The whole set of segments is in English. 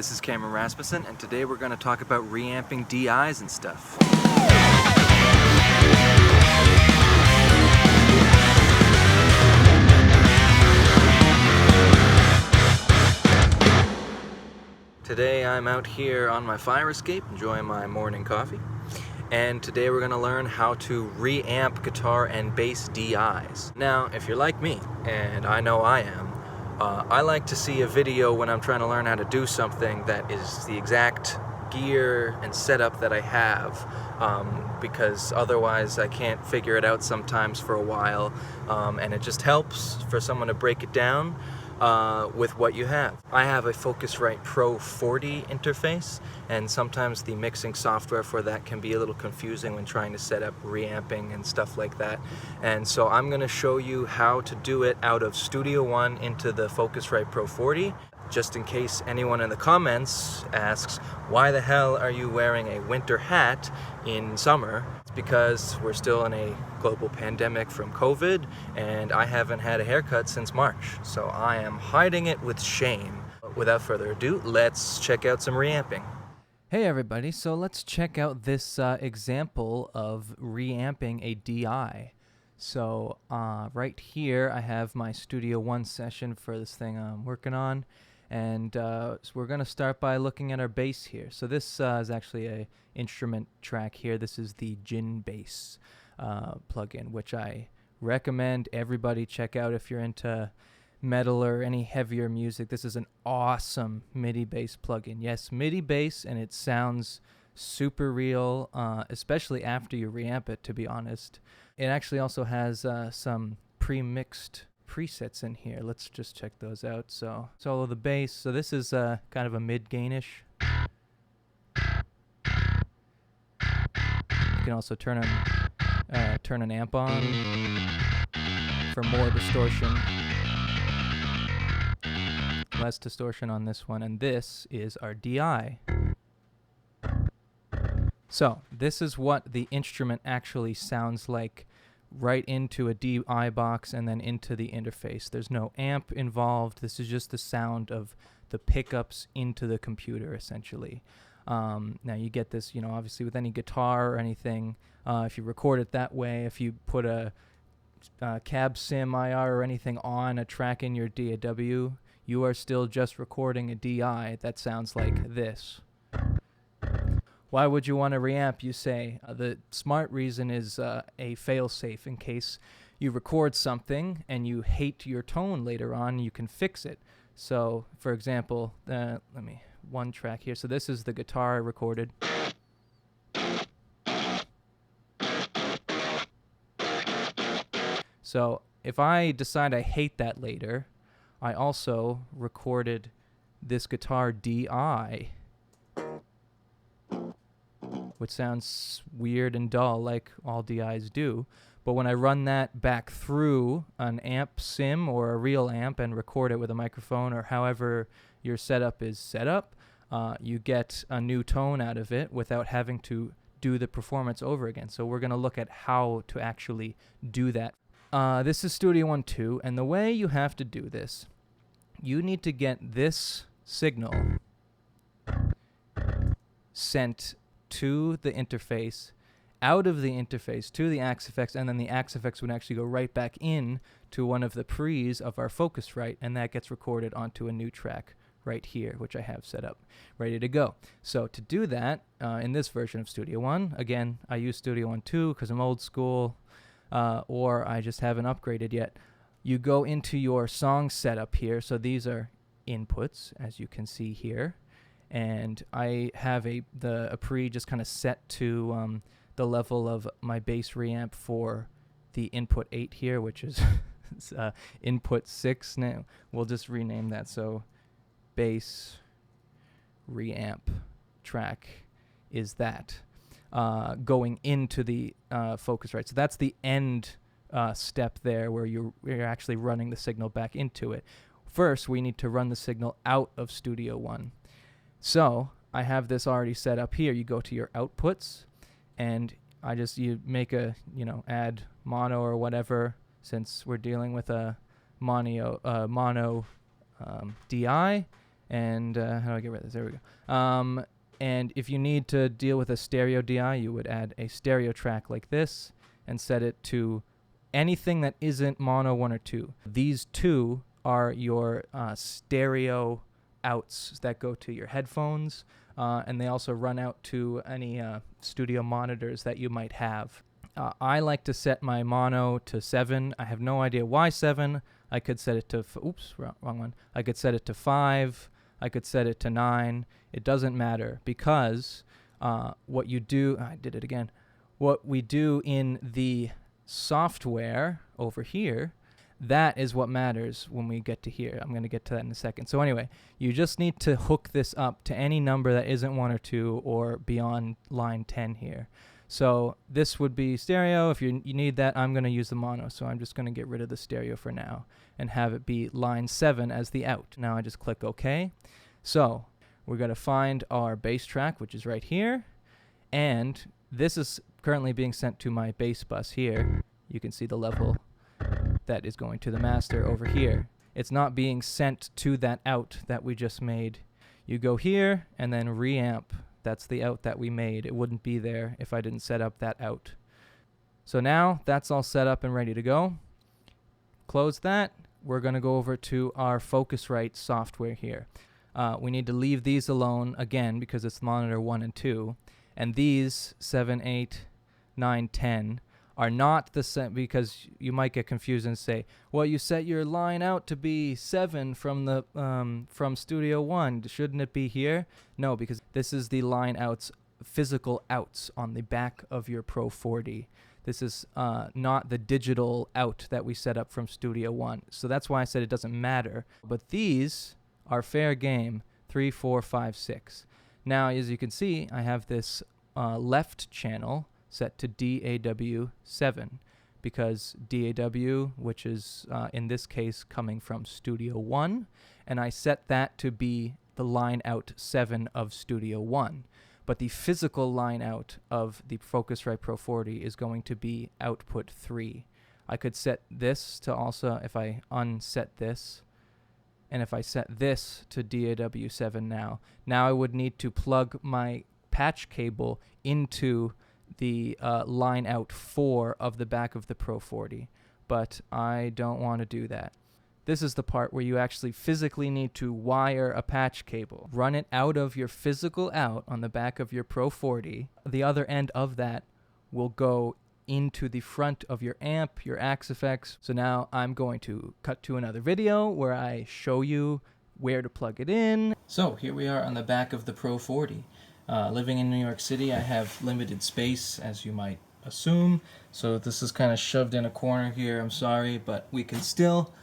This is Cameron Rasmussen, and today we're going to talk about reamping DIs and stuff. Today I'm out here on my fire escape enjoying my morning coffee, and today we're going to learn how to reamp guitar and bass DIs. Now, if you're like me, and I know I am, I like to see a video when I'm trying to learn how to do something that is the exact gear and setup that I have, because otherwise I can't figure it out sometimes for a while, and it just helps for someone to break it down with what you have. I have a Focusrite Pro 40 interface, and sometimes the mixing software for that can be a little confusing when trying to set up reamping and stuff like that. And so I'm going to show you how to do it out of Studio One into the Focusrite Pro 40. Just in case anyone in the comments asks, why the hell are you wearing a winter hat in summer? It's because we're still in a global pandemic from COVID, and I haven't had a haircut since March, so I am hiding it with shame. Without further ado, let's check out some reamping. Hey everybody, so let's check out this example of reamping a DI. So right here I have my Studio One session for this thing I'm working on. And so we're going to start by looking at our bass here. So this is actually a instrument track here. This is the Gin Bass plugin, which I recommend everybody check out if you're into metal or any heavier music. This is an awesome MIDI bass plugin. Yes, MIDI bass, and it sounds super real, especially after you reamp it, to be honest. It actually also has some pre-mixed presets in here. Let's just check those out. So solo the bass. So this is kind of a mid-gainish. You can also turn an amp on for more distortion. Less distortion on this one, and this is our DI. So this is what the instrument actually sounds like right into a DI box and then into the interface. There's no amp involved. This is just the sound of the pickups into the computer, essentially. Now you get this, obviously with any guitar or anything. If you record it that way, if you put a cab sim IR or anything on a track in your DAW, you are still just recording a DI that sounds like this. Why would you want to reamp, you say? The smart reason is a fail-safe. In case you record something and you hate your tone later on, you can fix it. So, for example, one track here. So this is the guitar I recorded. So if I decide I hate that later, I also recorded this guitar DI, which sounds weird and dull like all DIs do. But when I run that back through an amp sim or a real amp and record it with a microphone or however your setup is set up, you get a new tone out of it without having to do the performance over again. So we're going to look at how to actually do that. This is Studio One 2, and the way you have to do this, you need to get this signal sent to the interface, out of the interface to the Axe-Fx, and then the Axe-Fx would actually go right back in to one of the pre's of our Focusrite, and that gets recorded onto a new track right here, which I have set up, ready to go. So to do that, in this version of Studio One, again, I use Studio One 2 because I'm old school, or I just haven't upgraded yet. You go into your song setup here, so these are inputs, as you can see here. And I have a pre just kind of set to the level of my bass reamp for the input 8 here, which is input 6 now. We'll just rename that. So bass reamp track is that going into the Focusrite. So that's the end step there where you're actually running the signal back into it. First, we need to run the signal out of Studio One. So I have this already set up here. You go to your outputs, and you make a, add mono or whatever, since we're dealing with a mono DI, And how do I get rid of this? There we go. And if you need to deal with a stereo DI, you would add a stereo track like this and set it to anything that isn't mono 1 or 2. These two are your stereo outs that go to your headphones, and they also run out to any studio monitors that you might have. I like to set my mono to 7. I have no idea why 7. I could set it to, oops, wrong one. I could set it to 5. I could set it to 9. It doesn't matter, because what you do, I did it again. What we do in the software over here, that is what matters when we get to here. I'm going to get to that in a second. So anyway, you just need to hook this up to any number that isn't 1 or 2 or beyond line 10 here. So this would be stereo. If you need that, I'm going to use the mono. So I'm just going to get rid of the stereo for now and have it be line 7 as the out. Now I just click OK. So we're going to find our bass track, which is right here. And this is currently being sent to my bass bus here. You can see the level that is going to the master over here. It's not being sent to that out that we just made. You go here and then reamp. That's the out that we made. It wouldn't be there if I didn't set up that out. So now that's all set up and ready to go. Close that. We're going to go over to our Focusrite software here. We need to leave these alone again because it's monitor 1 and 2. And these 7, 8, 9, 10 are not the same, because you might get confused and say, well, you set your line out to be 7 from the from Studio One. Shouldn't it be here? No, because this is the line outs, physical outs on the back of your Pro 40. This is not the digital out that we set up from Studio One. So that's why I said it doesn't matter. But these are fair game, 3, 4, 5, 6. Now, as you can see, I have this left channel set to DAW7, because DAW, which is in this case coming from Studio One, and I set that to be the line out 7 of Studio One. But the physical line out of the Focusrite Pro 40 is going to be output 3. I could set this to also, if I unset this, and if I set this to DAW7 now I would need to plug my patch cable into the line out 4 of the back of the Pro 40, but I don't want to do that. This is the part where you actually physically need to wire a patch cable. Run it out of your physical out on the back of your Pro 40. The other end of that will go into the front of your amp, your Axe effects. So now I'm going to cut to another video where I show you where to plug it in. So here we are on the back of the Pro 40. Living in New York City, I have limited space, as you might assume. So this is kind of shoved in a corner here. I'm sorry, but we can still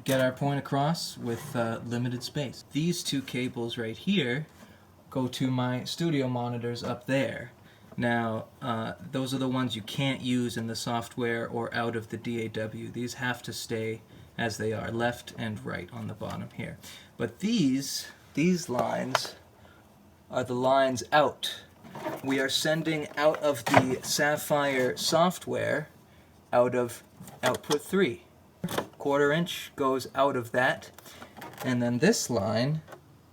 get our point across with limited space. These two cables right here go to my studio monitors up there. Now, those are the ones you can't use in the software or out of the DAW. These have to stay as they are, left and right on the bottom here. But these lines are the lines out. We are sending out of the Sapphire software out of output 3. 1/4 inch goes out of that, and then this line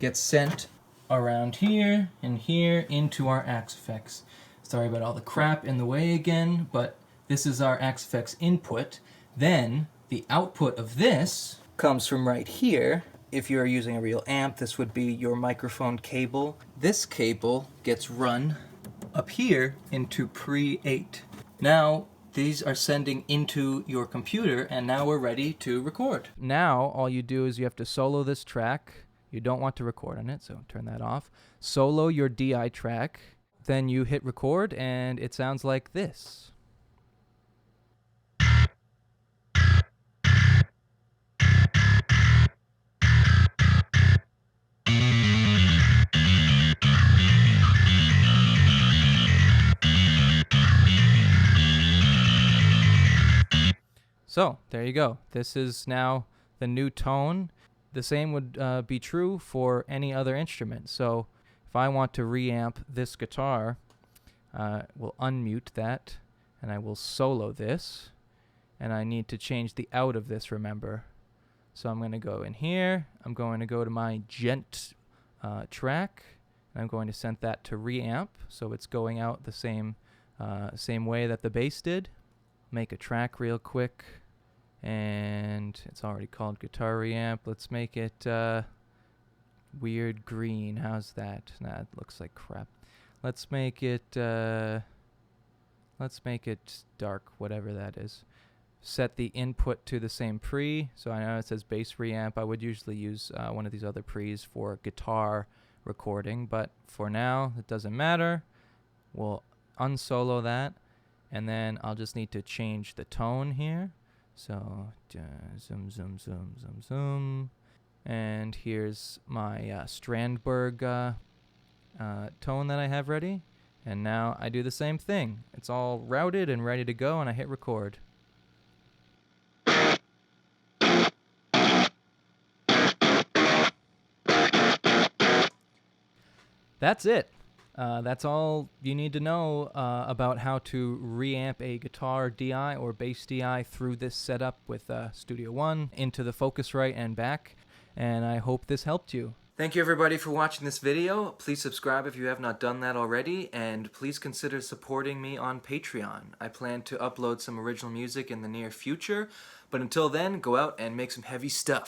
gets sent around here and here into our Axe effects. Sorry about all the crap in the way again, but this is our Axe effects input. Then the output of this comes from right here. If you're using a real amp, this would be your microphone cable. This cable gets run up here into pre-8. Now, these are sending into your computer, and now we're ready to record. Now, all you do is you have to solo this track. You don't want to record on it, so turn that off. Solo your DI track. Then you hit record, and it sounds like this. So, there you go. This is now the new tone. The same would be true for any other instrument. So, if I want to reamp this guitar, we'll unmute that, and I will solo this. And I need to change the out of this, remember. So I'm going to go in here. I'm going to go to my gent track. And I'm going to set that to reamp, so it's going out the same way that the bass did. Make a track real quick, and it's already called guitar reamp. Let's make it weird green. How's that? Nah, it looks like crap. Let's make it dark, whatever that is. Set the input to the same pre. So I know it says bass reamp. I would usually use one of these other pre's for guitar recording, but for now it doesn't matter. We'll unsolo that, and then I'll just need to change the tone here. So zoom, zoom, zoom, zoom, zoom. And here's my Strandberg tone that I have ready. And now I do the same thing. It's all routed and ready to go, and I hit record. That's it. That's all you need to know about how to reamp a guitar DI or bass DI through this setup with Studio One into the Focusrite and back. And I hope this helped you. Thank you everybody for watching this video. Please subscribe if you have not done that already, and please consider supporting me on Patreon. I plan to upload some original music in the near future, but until then, go out and make some heavy stuff.